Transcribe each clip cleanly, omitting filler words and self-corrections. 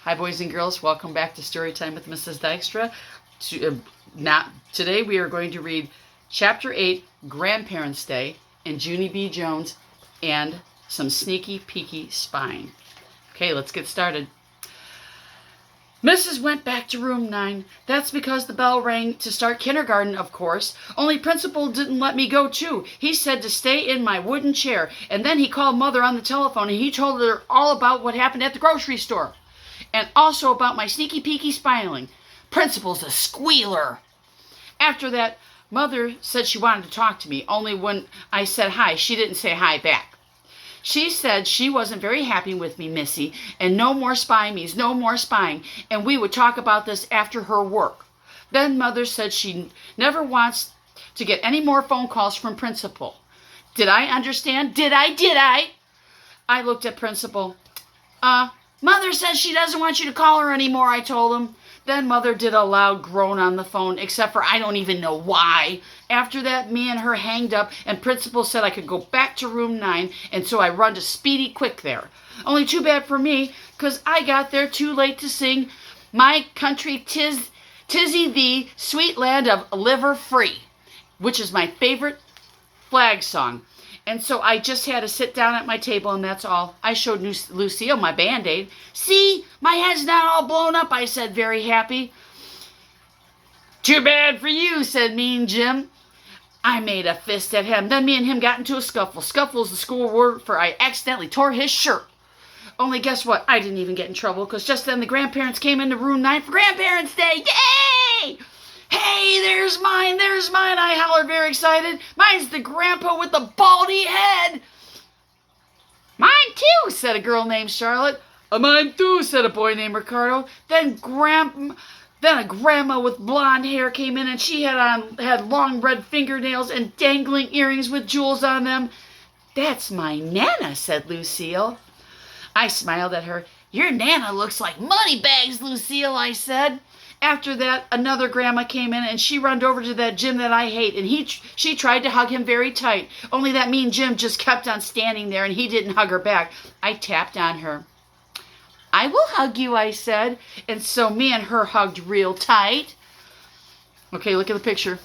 Hi, boys and girls. Welcome back to Storytime with Mrs. Dykstra. Today we are going to read Chapter 8, Grandparents' Day, and Junie B. Jones, and some sneaky, peeky spying. Okay, let's get started. Mrs. went back to room 9. That's because the bell rang to start kindergarten, of course. Only Principal didn't let me go, too. He said to stay in my wooden chair, and then he called Mother on the telephone, and he told her all about what happened at the grocery store. And also about my sneaky peeky spying. Principal's a squealer. After that, Mother said she wanted to talk to me, only when I said hi, she didn't say hi back. She said she wasn't very happy with me, Missy, and no more spy me's, no more spying, and we would talk about this after her work. Then Mother said she never wants to get any more phone calls from Principal. Did I understand? Did I? I looked at Principal. Mother says she doesn't want you to call her anymore, I told him. Then Mother did a loud groan on the phone, except for I don't even know why. After that, me and her hanged up, and Principal said I could go back to room 9, and so I run to Speedy Quick there. Only too bad for me, 'cause I got there too late to sing My Country Tizzy Thee, Sweet Land of Liver Free, which is my favorite flag song. And so I just had to sit down at my table, and that's all. I showed Lucille my Band-Aid. See, my head's not all blown up, I said, very happy. Too bad for you, said Mean Jim. I made a fist at him. Then me and him got into a scuffle. Scuffle is the school word for I accidentally tore his shirt. Only guess what? I didn't even get in trouble, because just then the grandparents came into room 9 for Grandparents' Day. Yay! Hey, there's mine, I hollered very excited. Mine's the grandpa with the baldy head. Mine too, said a girl named Charlotte. Mine too, said a boy named Ricardo. Then a grandma with blonde hair came in, and she had long red fingernails and dangling earrings with jewels on them. That's my Nana, said Lucille. I smiled at her. Your Nana looks like money bags, Lucille, I said. After that, another grandma came in, and she runned over to that Jim that I hate, and she tried to hug him very tight. Only that mean Jim just kept on standing there, and he didn't hug her back. I tapped on her. I will hug you, I said, and so me and her hugged real tight. Okay, look at the picture.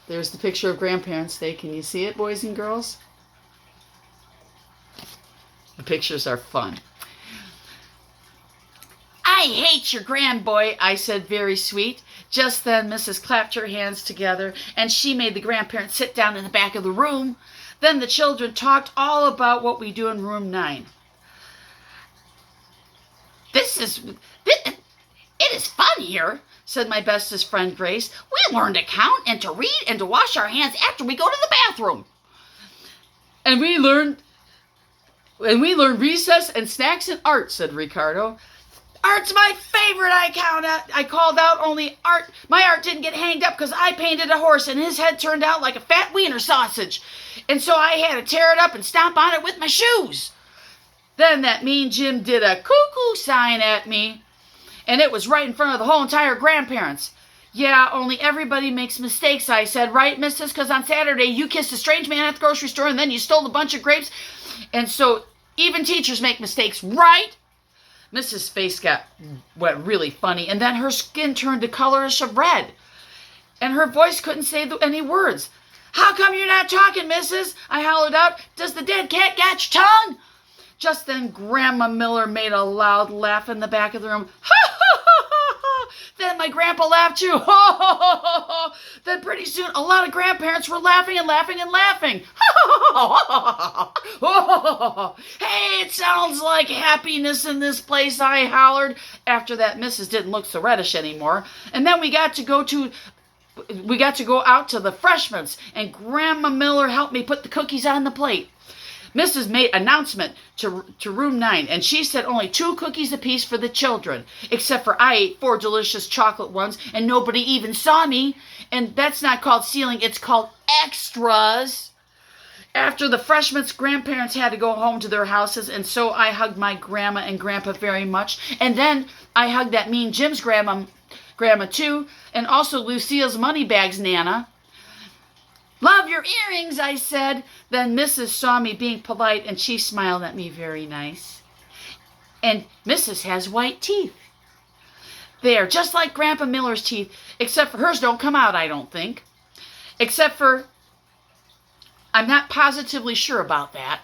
There's the picture of Grandparents' Day. Can you see it, boys and girls? The pictures are fun. I hate your grandboy, I said, very sweet. Just then, Mrs. clapped her hands together, and she made the grandparents sit down in the back of the room. Then the children talked all about what we do in room 9. It is fun here, said my bestest friend Grace. We learn to count and to read and to wash our hands after we go to the bathroom. And we learn recess and snacks and art, said Ricardo. Art's my favorite, I called out, only my art didn't get hanged up because I painted a horse and his head turned out like a fat wiener sausage. And so I had to tear it up and stomp on it with my shoes. Then that mean Jim did a cuckoo sign at me, and it was right in front of the whole entire grandparents. Yeah, only everybody makes mistakes, I said, right, missus? Because on Saturday you kissed a strange man at the grocery store and then you stole a bunch of grapes. And so even teachers make mistakes, right? Mrs. face went really funny, and then her skin turned the colorish of red, and her voice couldn't say any words. How come you're not talking, missus? I hollered out. Does the dead cat got your tongue? Just then Grandma Miller made a loud laugh in the back of the room. Ha ha ha ha ha! Then my grandpa laughed too. Ha ha ha ha ha! Then pretty soon a lot of grandparents were laughing and laughing and laughing. Ha ha ha ha ha ha! Hey, it sounds like happiness in this place, I hollered. After that, Mrs. didn't look so reddish anymore. And then we got to go out to the freshmen's, and Grandma Miller helped me put the cookies on the plate. Mrs. made announcement to room 9, and she said only 2 cookies apiece for the children, except for I ate 4 delicious chocolate ones, and nobody even saw me. And that's not called stealing, it's called extras. After the freshmen's, grandparents had to go home to their houses, and so I hugged my grandma and grandpa very much. And then I hugged that mean Jim's grandma too, and also Lucille's moneybags Nana. Love your earrings, I said. Then Mrs. saw me being polite, and she smiled at me very nice. And Mrs. has white teeth. there, just like Grandpa Miller's teeth, except for hers don't come out, I don't think. Except for, I'm not positively sure about that.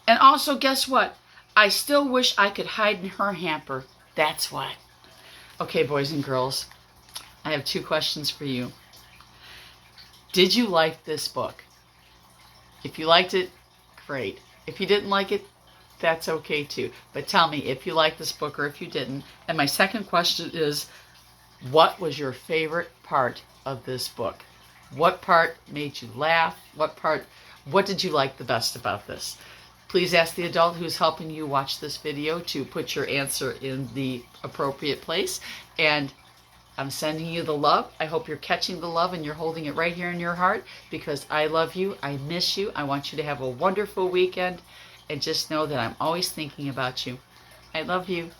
And also, guess what? I still wish I could hide in her hamper. That's what. Okay, boys and girls, I have 2 questions for you. Did you like this book? If you liked it, great. If you didn't like it, that's okay too. But tell me if you liked this book or if you didn't. And my second question is, what was your favorite part of this book? What part made you laugh? What did you like the best about this? Please ask the adult who's helping you watch this video to put your answer in the appropriate place. And I'm sending you the love. I hope you're catching the love and you're holding it right here in your heart, because I love you. I miss you. I want you to have a wonderful weekend. And just know that I'm always thinking about you. I love you.